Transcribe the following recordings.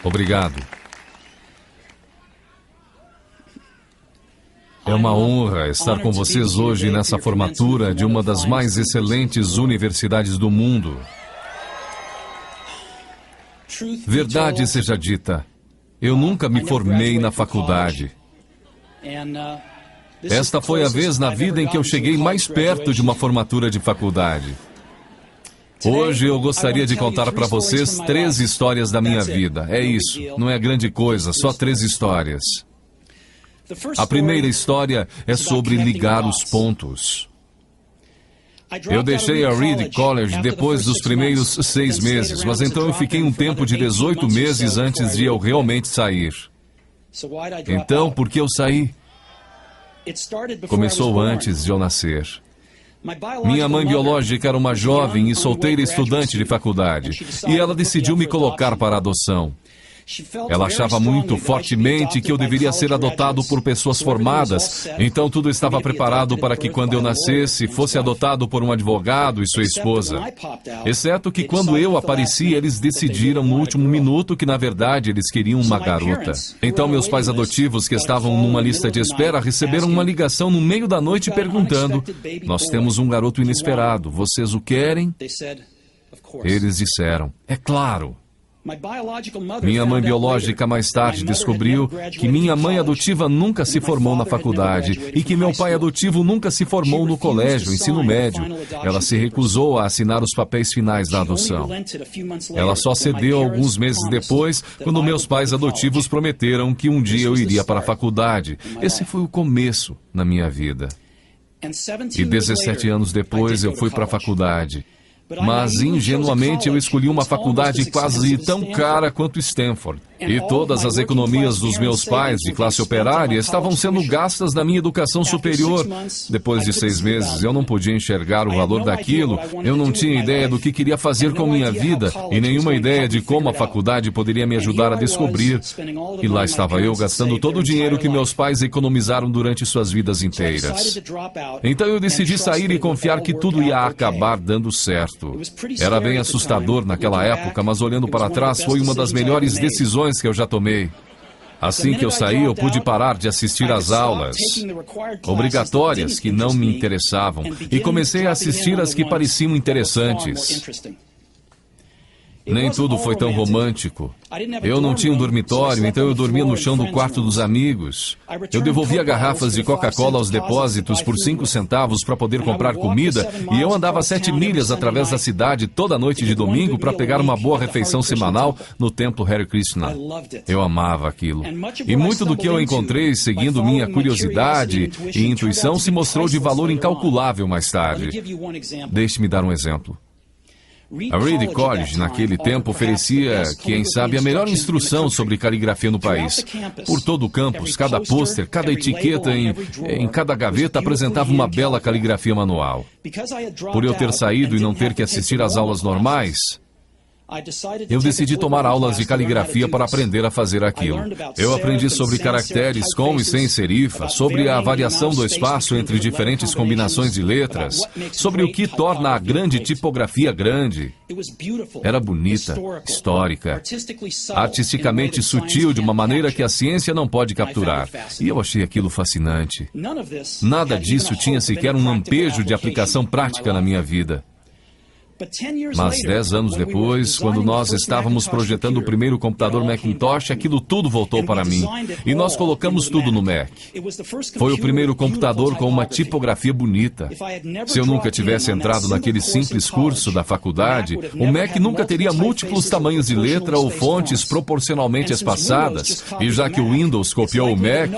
Obrigado. É uma honra estar com vocês hoje nessa formatura de uma das mais excelentes universidades do mundo. Verdade seja dita, eu nunca me formei na faculdade. Esta foi a vez na vida em que eu cheguei mais perto de uma formatura de faculdade. Hoje eu gostaria de contar para vocês 3 histórias da minha vida. É isso, não é grande coisa, só 3 histórias. A primeira história é sobre ligar os pontos. Eu deixei a Reed College depois dos primeiros 6 meses, mas então eu fiquei um tempo de 18 meses antes de eu realmente sair. Então, por que eu saí? Começou antes de eu nascer. Minha mãe biológica era uma jovem e solteira estudante de faculdade, e ela decidiu me colocar para adoção. Ela achava muito fortemente que eu deveria ser adotado por pessoas formadas, então tudo estava preparado para que quando eu nascesse, fosse adotado por um advogado e sua esposa. Exceto que quando eu apareci, eles decidiram no último minuto que na verdade eles queriam uma garota. Então meus pais adotivos, que estavam numa lista de espera, receberam uma ligação no meio da noite perguntando: "Nós temos um garoto inesperado, vocês o querem?" Eles disseram: "É claro." Minha mãe biológica mais tarde descobriu que minha mãe adotiva nunca se formou na faculdade e que meu pai adotivo nunca se formou no colégio, ensino médio. Ela se recusou a assinar os papéis finais da adoção. Ela só cedeu alguns meses depois, quando meus pais adotivos prometeram que um dia eu iria para a faculdade. Esse foi o começo na minha vida. E 17 anos depois eu fui para a faculdade. Mas, ingenuamente, eu escolhi uma faculdade quase tão cara quanto Stanford. E todas as economias dos meus pais, de classe operária, estavam sendo gastas na minha educação superior. Depois de 6 meses, eu não podia enxergar o valor daquilo, eu não tinha ideia do que queria fazer com minha vida, e nenhuma ideia de como a faculdade poderia me ajudar a descobrir. E lá estava eu, gastando todo o dinheiro que meus pais economizaram durante suas vidas inteiras. Então eu decidi sair e confiar que tudo ia acabar dando certo. Era bem assustador naquela época, mas olhando para trás foi uma das melhores decisões que eu já tomei. Assim que eu saí, eu pude parar de assistir às aulas obrigatórias que não me interessavam e comecei a assistir as que pareciam interessantes. Nem tudo foi tão romântico. Eu não tinha um dormitório, então eu dormia no chão do quarto dos amigos. Eu devolvia garrafas de Coca-Cola aos depósitos por 5 centavos para poder comprar comida, e eu andava 7 milhas através da cidade toda noite de domingo para pegar uma boa refeição semanal no templo Hare Krishna. Eu amava aquilo. E muito do que eu encontrei seguindo minha curiosidade e intuição se mostrou de valor incalculável mais tarde. Deixe-me dar um exemplo. A Reed College, naquele tempo, oferecia, quem sabe, a melhor instrução sobre caligrafia no país. Por todo o campus, cada pôster, cada etiqueta em cada gaveta apresentava uma bela caligrafia manual. Por eu ter saído e não ter que assistir às aulas normais, eu decidi tomar aulas de caligrafia para aprender a fazer aquilo. Eu aprendi sobre caracteres com e sem serifa, sobre a variação do espaço entre diferentes combinações de letras, sobre o que torna a grande tipografia grande. Era bonita, histórica, artisticamente sutil de uma maneira que a ciência não pode capturar. E eu achei aquilo fascinante. Nada disso tinha sequer um lampejo de aplicação prática na minha vida. Mas 10 anos depois, quando nós estávamos projetando o primeiro computador Macintosh, aquilo tudo voltou para mim. E nós colocamos tudo no Mac. Foi o primeiro computador com uma tipografia bonita. Se eu nunca tivesse entrado naquele simples curso da faculdade, o Mac nunca teria múltiplos tamanhos de letra ou fontes proporcionalmente espaçadas. E já que o Windows copiou o Mac,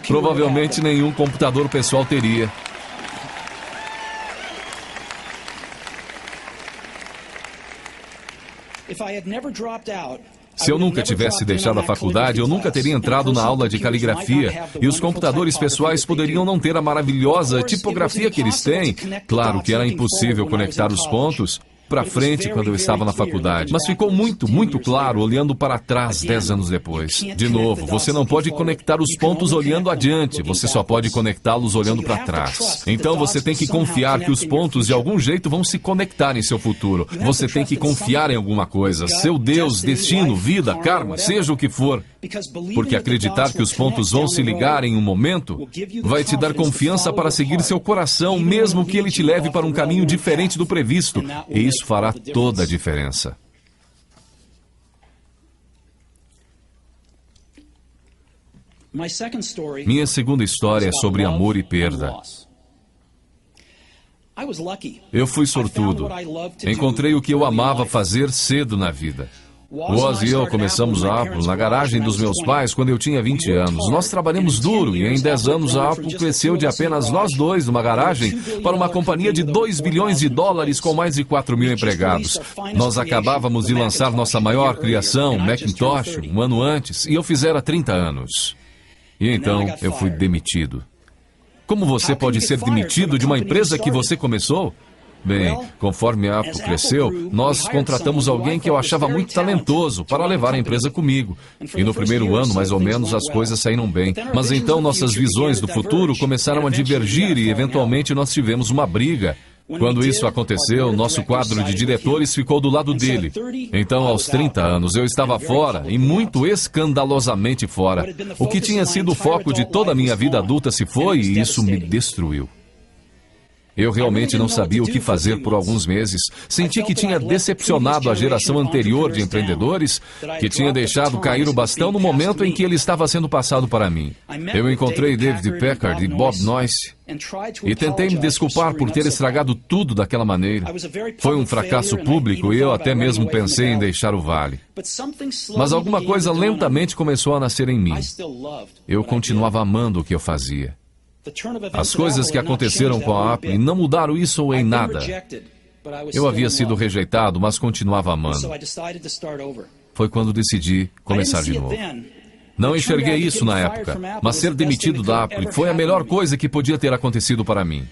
provavelmente nenhum computador pessoal teria. Se eu nunca tivesse deixado a faculdade, eu nunca teria entrado na aula de caligrafia, e os computadores pessoais poderiam não ter a maravilhosa tipografia que eles têm. Claro que era impossível conectar os pontos, para frente quando eu estava na faculdade, mas ficou muito claro olhando para trás 10 anos depois. De novo, você não pode conectar os pontos olhando adiante, você só pode conectá-los olhando para trás. Então você tem que confiar que os pontos de algum jeito vão se conectar em seu futuro. Você tem que confiar em alguma coisa, seu Deus, destino, vida, karma, seja o que for. Porque acreditar que os pontos vão se ligar em um momento vai te dar confiança para seguir seu coração, mesmo que ele te leve para um caminho diferente do previsto. E isso fará toda a diferença. Minha segunda história é sobre amor e perda. Eu fui sortudo. Encontrei o que eu amava fazer cedo na vida. Woz e eu começamos a Apple na garagem dos meus pais quando eu tinha 20 anos. Nós trabalhamos duro e em 10 anos a Apple cresceu de apenas nós dois numa garagem para uma companhia de 2 bilhões de dólares com mais de 4 mil empregados. Nós acabávamos de lançar nossa maior criação, Macintosh, um ano antes, e eu fizera 30 anos. E então eu fui demitido. Como você pode ser demitido de uma empresa que você começou? Bem, conforme a Apple cresceu, nós contratamos alguém que eu achava muito talentoso para levar a empresa comigo. E no primeiro ano, mais ou menos, as coisas saíram bem. Mas então nossas visões do futuro começaram a divergir e, eventualmente, nós tivemos uma briga. Quando isso aconteceu, nosso quadro de diretores ficou do lado dele. Então, aos 30 anos, eu estava fora, e muito escandalosamente fora. O que tinha sido o foco de toda a minha vida adulta se foi, e isso me destruiu. Eu realmente não sabia o que fazer por alguns meses. Senti que tinha decepcionado a geração anterior de empreendedores, que tinha deixado cair o bastão no momento em que ele estava sendo passado para mim. Eu encontrei David Packard e Bob Noyce e tentei me desculpar por ter estragado tudo daquela maneira. Foi um fracasso público e eu até mesmo pensei em deixar o vale. Mas alguma coisa lentamente começou a nascer em mim. Eu continuava amando o que eu fazia. As coisas que aconteceram com a Apple não mudaram isso em nada. Eu havia sido rejeitado, mas continuava amando. Foi quando decidi começar de novo. Não enxerguei isso na época, mas ser demitido da Apple foi a melhor coisa que podia ter acontecido para mim.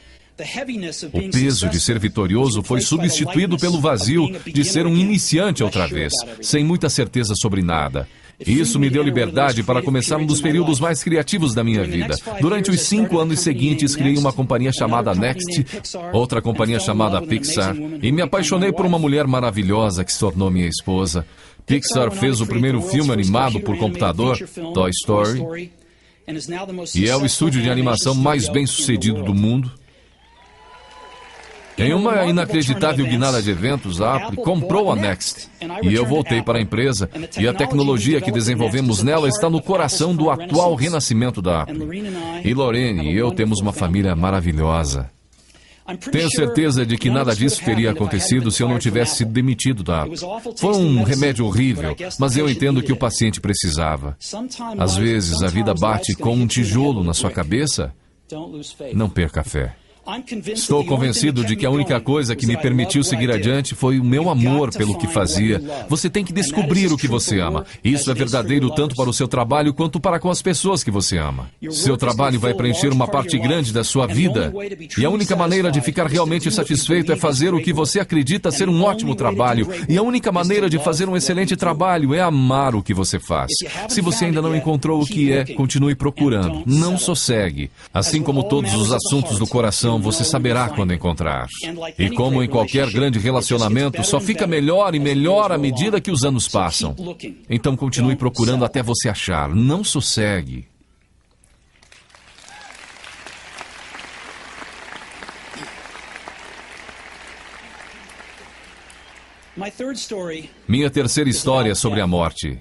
O peso de ser vitorioso foi substituído pelo vazio de ser um iniciante outra vez, sem muita certeza sobre nada. E isso me deu liberdade para começar um dos períodos mais criativos da minha vida. Durante os 5 anos seguintes, criei uma companhia chamada Next, outra companhia chamada Pixar, e me apaixonei por uma mulher maravilhosa que se tornou minha esposa. Pixar fez o primeiro filme animado por computador, Toy Story, e é o estúdio de animação mais bem-sucedido do mundo. Em uma inacreditável guinada de eventos, a Apple comprou a Next. E eu voltei para a empresa, e a tecnologia que desenvolvemos nela está no coração do atual renascimento da Apple. E Lorraine e eu temos uma família maravilhosa. Tenho certeza de que nada disso teria acontecido se eu não tivesse sido demitido da Apple. Foi um remédio horrível, mas eu entendo que o paciente precisava. Às vezes, a vida bate com um tijolo na sua cabeça. Não perca a fé. Estou convencido de que a única coisa que me permitiu seguir adiante foi o meu amor pelo que fazia. Você tem que descobrir o que você ama. Isso é verdadeiro tanto para o seu trabalho quanto para com as pessoas que você ama. Seu trabalho vai preencher uma parte grande da sua vida. E a única maneira de ficar realmente satisfeito é fazer o que você acredita ser um ótimo trabalho. E a única maneira de fazer um excelente trabalho é amar o que você faz. Se você ainda não encontrou o que é, continue procurando. Não sossegue. Assim como todos os assuntos do coração, você saberá quando encontrar. E como em qualquer grande relacionamento, só fica melhor e melhor à medida que os anos passam. Então continue procurando até você achar. Não sossegue. Minha terceira história é sobre a morte.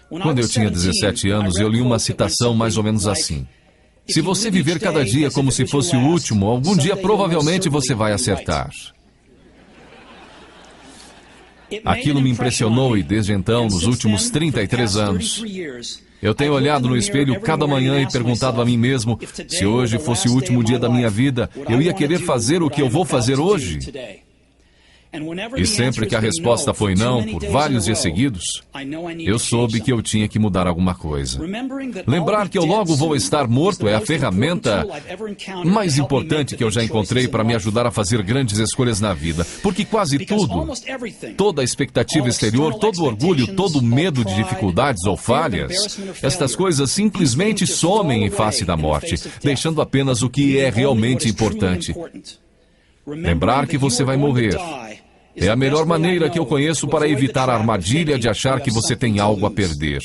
Quando eu tinha 17 anos, eu li uma citação mais ou menos assim: se você viver cada dia como se fosse o último, algum dia provavelmente você vai acertar. Aquilo me impressionou e desde então, nos últimos 33 anos, eu tenho olhado no espelho cada manhã e perguntado a mim mesmo, se hoje fosse o último dia da minha vida, eu ia querer fazer o que eu vou fazer hoje? E sempre que a resposta foi não, por vários dias seguidos, eu soube que eu tinha que mudar alguma coisa. Lembrar que eu logo vou estar morto é a ferramenta mais importante que eu já encontrei para me ajudar a fazer grandes escolhas na vida. Porque quase tudo, toda a expectativa exterior, todo o orgulho, todo o medo de dificuldades ou falhas, estas coisas simplesmente somem em face da morte, deixando apenas o que é realmente importante. Lembrar que você vai morrer é a melhor maneira que eu conheço para evitar a armadilha de achar que você tem algo a perder.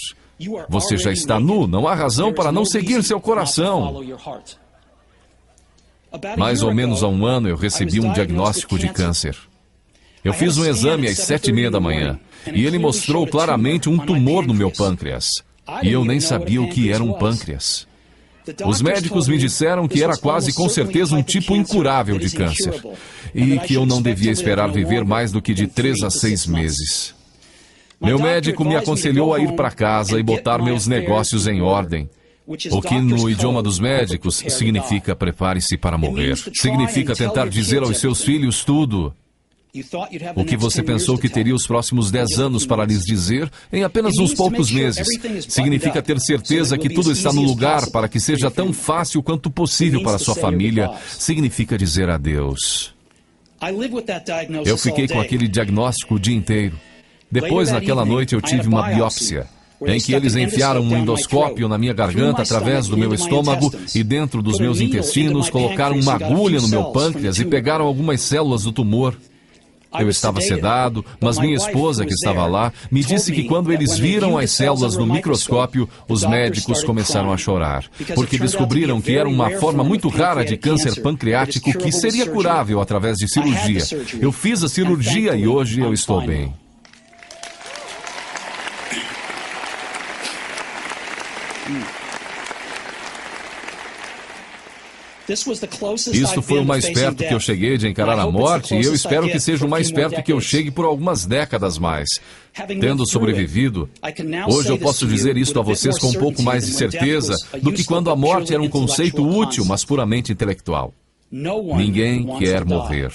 Você já está nu, não há razão para não seguir seu coração. Mais ou menos há um ano eu recebi um diagnóstico de câncer. Eu fiz um exame às 7h30 da manhã e ele mostrou claramente um tumor no meu pâncreas. E eu nem sabia o que era um pâncreas. Os médicos me disseram que era quase com certeza um tipo incurável de câncer e que eu não devia esperar viver mais do que de 3 a 6 meses. Meu médico me aconselhou a ir para casa e botar meus negócios em ordem, o que no idioma dos médicos significa prepare-se para morrer. Significa tentar dizer aos seus filhos tudo o que você pensou que teria os próximos 10 anos para lhes dizer em apenas uns poucos meses. Significa ter certeza que tudo está no lugar para que seja tão fácil quanto possível para sua família. Significa dizer adeus. Eu fiquei com aquele diagnóstico o dia inteiro. Depois, naquela noite, eu tive uma biópsia, em que eles enfiaram um endoscópio na minha garganta através do meu estômago e dentro dos meus intestinos colocaram uma agulha no meu pâncreas e pegaram algumas células do tumor. Eu estava sedado, mas minha esposa, que estava lá, me disse que quando eles viram as células no microscópio, os médicos começaram a chorar, porque descobriram que era uma forma muito rara de câncer pancreático que seria curável através de cirurgia. Eu fiz a cirurgia e hoje eu estou bem. Isto foi o mais perto que eu cheguei de encarar a morte e eu espero que seja o mais perto que eu chegue por algumas décadas mais. Tendo sobrevivido, hoje eu posso dizer isto a vocês com um pouco mais de certeza do que quando a morte era um conceito útil, mas puramente intelectual. Ninguém quer morrer.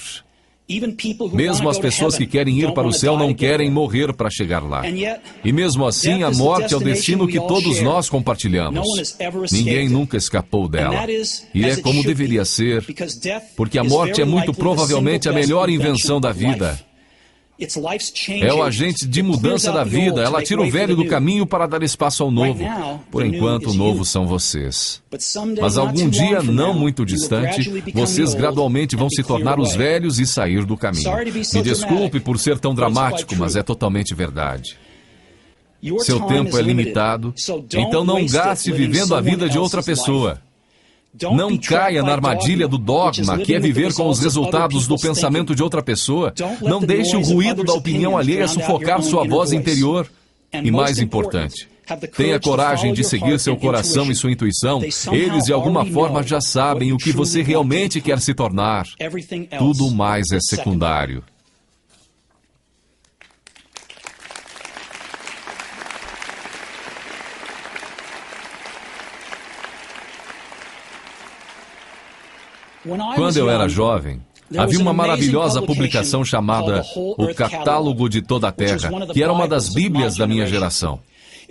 Mesmo as pessoas que querem ir para o céu não querem morrer para chegar lá. E mesmo assim, a morte é o destino que todos nós compartilhamos. Ninguém nunca escapou dela. E é como deveria ser, porque a morte é muito provavelmente a melhor invenção da vida. É o agente de mudança da vida. Ela tira o velho do caminho para dar espaço ao novo. Por enquanto, o novo são vocês. Mas algum dia, não muito distante, vocês gradualmente vão se tornar os velhos e sair do caminho. Me desculpe por ser tão dramático, mas é totalmente verdade. Seu tempo é limitado, então não gaste vivendo a vida de outra pessoa. Não caia na armadilha do dogma, que é viver com os resultados do pensamento de outra pessoa. Não deixe o ruído da opinião alheia sufocar sua voz interior. E mais importante, tenha coragem de seguir seu coração e sua intuição. Eles, de alguma forma, já sabem o que você realmente quer se tornar. Tudo mais é secundário. Quando eu era jovem, havia uma maravilhosa publicação chamada O Catálogo de Toda a Terra, que era uma das Bíblias da minha geração.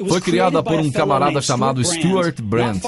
Foi criada por um camarada chamado Stuart Brand,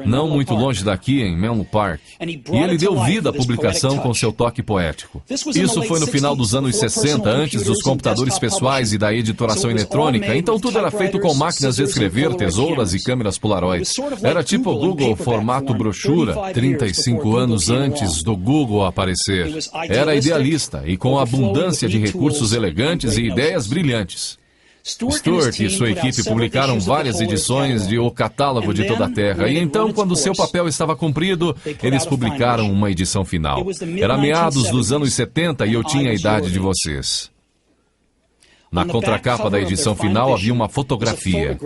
não muito longe daqui, em Menlo Park. E ele deu vida à publicação com seu toque poético. Isso foi no final dos anos 60, antes dos computadores pessoais e da editoração eletrônica, então tudo era feito com máquinas de escrever, tesouras e câmeras Polaroid. Era tipo o Google formato brochura, 35 anos antes do Google aparecer. Era idealista e com abundância de recursos elegantes e ideias brilhantes. Stuart e sua equipe publicaram várias edições de O Catálogo de Toda a Terra, e então, quando seu papel estava cumprido, eles publicaram uma edição final. Era meados dos anos 70 e eu tinha a idade de vocês. Na contracapa da edição final havia uma fotografia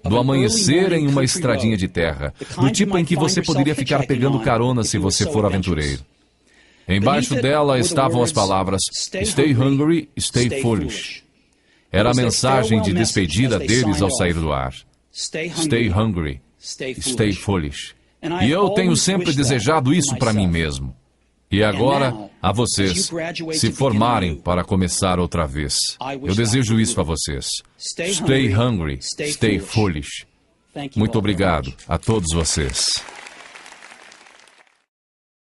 do amanhecer em uma estradinha de terra, do tipo em que você poderia ficar pegando carona se você for aventureiro. Embaixo dela estavam as palavras Stay hungry, stay foolish. Era a mensagem de despedida deles ao sair do ar. Stay hungry, stay foolish. E eu tenho sempre desejado isso para mim mesmo. E agora, a vocês, se formarem para começar outra vez. Eu desejo isso a vocês. Stay hungry, stay foolish. Muito obrigado a todos vocês.